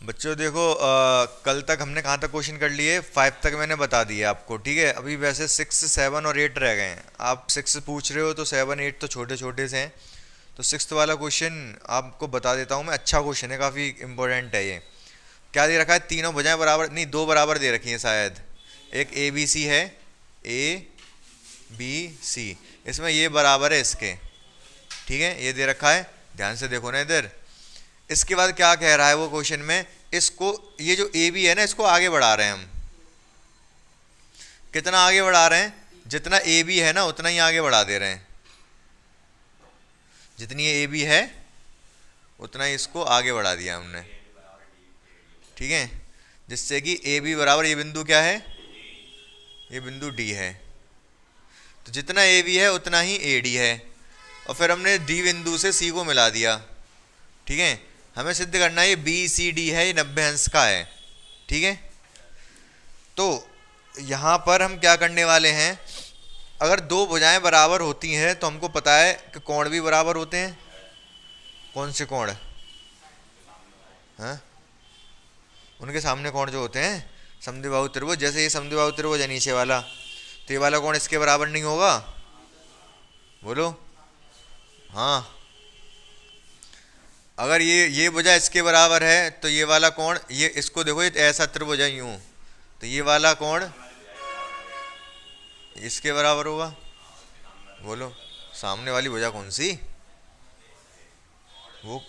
बच्चों देखो, कल तक हमने कहाँ तक क्वेश्चन कर लिए, 5 तक मैंने बता दिया आपको, ठीक है। अभी वैसे 6, 7 और 8 रह गए हैं। आप 6 पूछ रहे हो तो 7, 8 तो छोटे छोटे से हैं। तो 6th वाला क्वेश्चन आपको बता देता हूँ मैं। अच्छा क्वेश्चन है, काफ़ी इंपॉर्टेंट है ये। क्या दे रखा है? तीनों भुजाएं बराबर, नहीं दो बराबर दे रखी हैं शायद। एक ए बी सी है, ए बी सी, इसमें ये बराबर है इसके, ठीक है, ये दे रखा है। ध्यान से देखो ना इधर। इसके बाद क्या कह रहा है वो क्वेश्चन में, इसको, ये जो ए बी है ना, इसको आगे बढ़ा रहे हैं हम। कितना आगे बढ़ा रहे हैं? जितना ए बी है ना उतना ही आगे बढ़ा दे रहे हैं। जितनी ए बी है उतना ही इसको आगे बढ़ा दिया हमने, ठीक है। जिससे कि ए बी बराबर, ये बिंदु क्या है? ये बिंदु डी है। तो जितना ए बी है उतना ही ए डी है। और फिर हमने डी बिंदु से सी को मिला दिया, ठीक है। हमें सिद्ध करना है ये बी सी डी है, ये 90 अंश का है, ठीक है। तो यहाँ पर हम क्या करने वाले हैं, अगर दो भुजाएं बराबर होती हैं तो हमको पता है कि कोण भी बराबर होते हैं। कौन से कोण? हाँ, उनके सामने कोण जो होते हैं समद्विबाहु त्रिभुज। जैसे ये समद्विबाहु त्रिभुज है नीचे वाला, तो ये वाला कोण इसके बराबर नहीं होगा? बोलो हाँ। अगर ये भुजा इसके बराबर है तो ये वाला कोण, ये इसको देखो, ये ऐसा त्रिभुज है यूं, तो ये वाला कोण इसके बराबर होगा। बोलो सामने वाली भुजा कौन सी? वो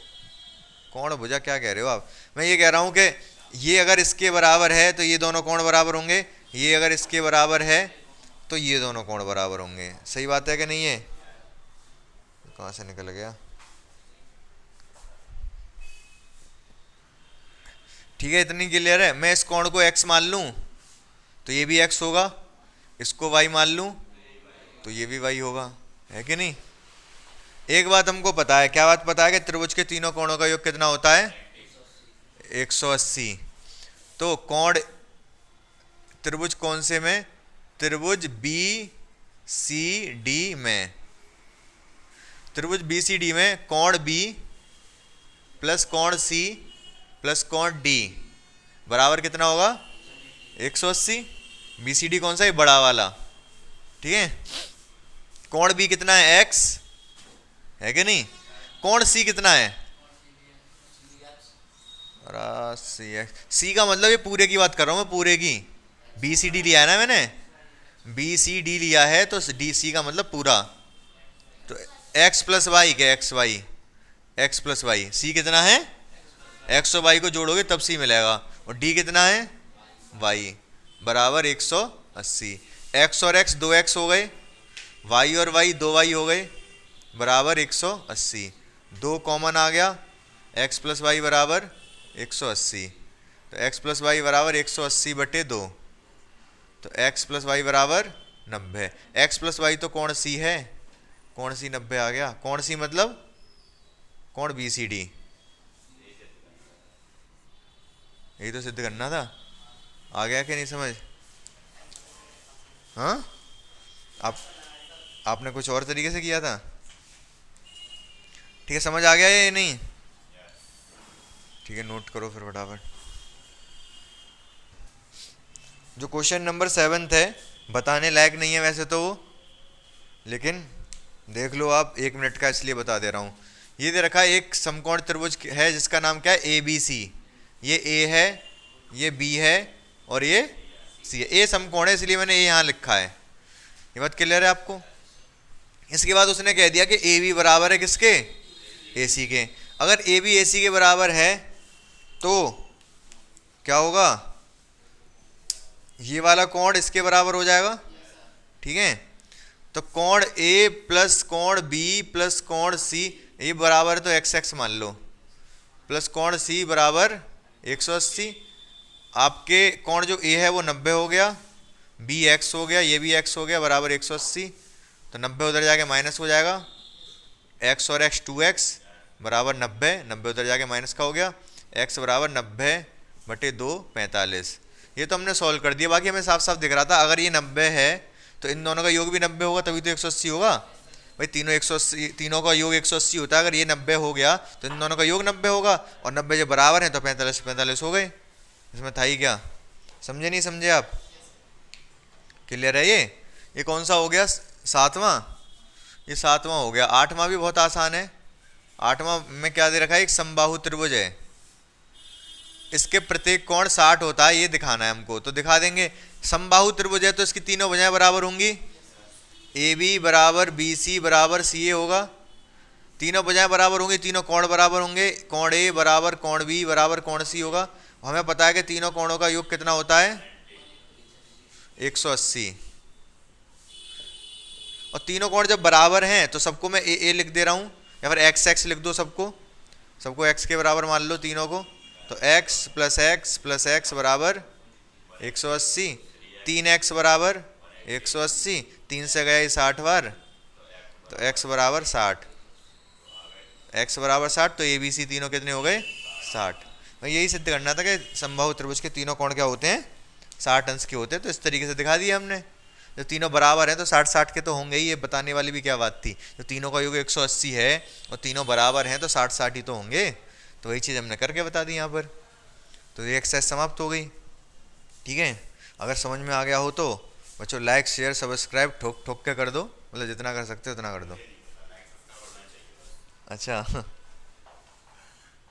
कोण भुजा, क्या कह रहे हो आप? मैं ये कह रहा हूं कि ये अगर इसके बराबर है तो ये दोनों कोण बराबर होंगे, ये अगर इसके बराबर है तो ये दोनों कोण बराबर होंगे। सही बात है कि नहीं? है कहाँ से निकल गया? ठीक है, इतनी क्लियर है। मैं इस कोण को x मान लूं तो ये भी x होगा, इसको y मान लूं तो ये भी y होगा, है कि नहीं? एक बात हमको पता है, क्या बात पता है? कि त्रिभुज के तीनों कोणों का योग कितना होता है? 180। तो कोण त्रिभुज कौन से में? त्रिभुज बी सी डी में। त्रिभुज बी सी डी में कोण बी प्लस कोण सी प्लस कोण डी बराबर कितना होगा? 180। बी सी डी कौन सा है? बड़ा वाला, ठीक है। कोण बी कितना है? x, है कि नहीं? कोण सी कितना है? सी एक्स। सी का मतलब ये पूरे की बात कर रहा हूं मैं, पूरे की। बी सी डी लिया है ना मैंने, बी सी डी लिया है तो डी सी का मतलब पूरा। तो x प्लस वाई, क्या X Y, X plus Y. C कितना है? एक्स और वाई को जोड़ोगे तब सी मिलेगा। और डी कितना है? वाई बराबर 180। एक्स और एक्स 2x हो गए, वाई और वाई 2y हो गए, बराबर 180। 2 कॉमन आ गया, x प्लस वाई बराबर 180। तो x प्लस वाई बराबर 180/2। तो x प्लस वाई बराबर 90। x प्लस वाई तो कोण सी है, कोण सी 90 आ गया। कोण सी मतलब कोण बी सी डी, यही तो सिद्ध करना था। आ गया कि नहीं समझ? हाँ, आप आपने कुछ और तरीके से किया था, ठीक है। समझ आ गया या नहीं? ठीक है, नोट करो फिर फटाफट। जो क्वेश्चन नंबर 7 है, बताने लायक नहीं है वैसे तो वो, लेकिन देख लो आप, 1 मिनट का इसलिए बता दे रहा हूँ। ये दे रखा है एक समकोण त्रिभुज है जिसका नाम क्या है? A B C. ये ए है, ये बी है और ये सी है। ए समकोण है इसलिए मैंने ए यहाँ लिखा है। ये बात क्लियर है आपको? इसके बाद उसने कह दिया कि ए बी बराबर है किसके? ए सी के। अगर ए बी ए सी के बराबर है तो क्या होगा? ये वाला कोण इसके बराबर हो जाएगा, ठीक है। तो कोण ए प्लस कोण बी प्लस कोण सी, ये बराबर तो एक्स एक्स मान लो, प्लस कोण सी बराबर 180। आपके कोण जो ए है वो 90 हो गया, बी एक्स हो गया, ये भी एक्स हो गया, बराबर 180। तो 90 उधर जाके माइनस हो जाएगा, एक्स और एक्स 2x बराबर 90, 90 उधर जाके माइनस का हो गया, x बराबर 90/2 45। ये तो हमने सॉल्व कर दिया। बाकी हमें साफ साफ दिख रहा था, अगर ये 90 है तो इन दोनों का योग भी 90 होगा, तभी तो 180 होगा। भाई तीनों 180, तीनों का योग 180 होता है। अगर ये 90 हो गया तो इन दोनों का योग 90 होगा, और 90 जब बराबर है तो 45 45 हो गए। इसमें था ही क्या? समझे नहीं समझे आप? क्लियर है ये कौन सा हो गया? सातवां। ये सातवां हो गया। आठवां भी बहुत आसान है। आठवां में क्या दे रखा है? एक समबाहु त्रिभुज है, इसके प्रत्येक कोण 60 होता है, ये दिखाना है हमको, तो दिखा देंगे। समबाहु त्रिभुज है तो इसकी तीनों भुजाएं बराबर होंगी। ए बी बराबर बी सी बराबर सी ए होगा। तीनों भुजाएं बराबर होंगी, तीनों कोण बराबर होंगे। कोण ए बराबर कोण बी बराबर कोण सी होगा। हमें पता है कि तीनों कोणों का योग कितना होता है? 180। और तीनों कोण जब बराबर हैं तो सबको मैं ए लिख दे रहा हूं, या फिर एक्स एक्स लिख दो। सबको एक्स के बराबर मान लो तीनों को। तो एक्स प्लस एक्स बराबर 180। 3x बराबर 180, 3 से गया 60 बार, तो x बराबर 60। x बराबर 60, तो ए बी सी तीनों कितने हो गए? 60। भाई यही सिद्ध करना था कि समबाहु त्रिभुज के तीनों कोण क्या होते हैं? 60 अंश के होते हैं। तो इस तरीके से दिखा दिया हमने। जब तीनों बराबर हैं तो 60 60 के तो होंगे ही। ये बताने वाली भी क्या बात थी? जो तीनों का योग 180 है और तीनों बराबर हैं तो 60 60 ही तो होंगे। तो वही चीज़ हमने करके बता दी यहाँ पर। तो ये एक्सरसाइज समाप्त हो गई। ठीक है, अगर समझ में आ गया हो तो बच्चों लाइक शेयर सब्सक्राइब ठोक ठोक के कर दो, मतलब जितना कर सकते हो उतना कर दो। अच्छा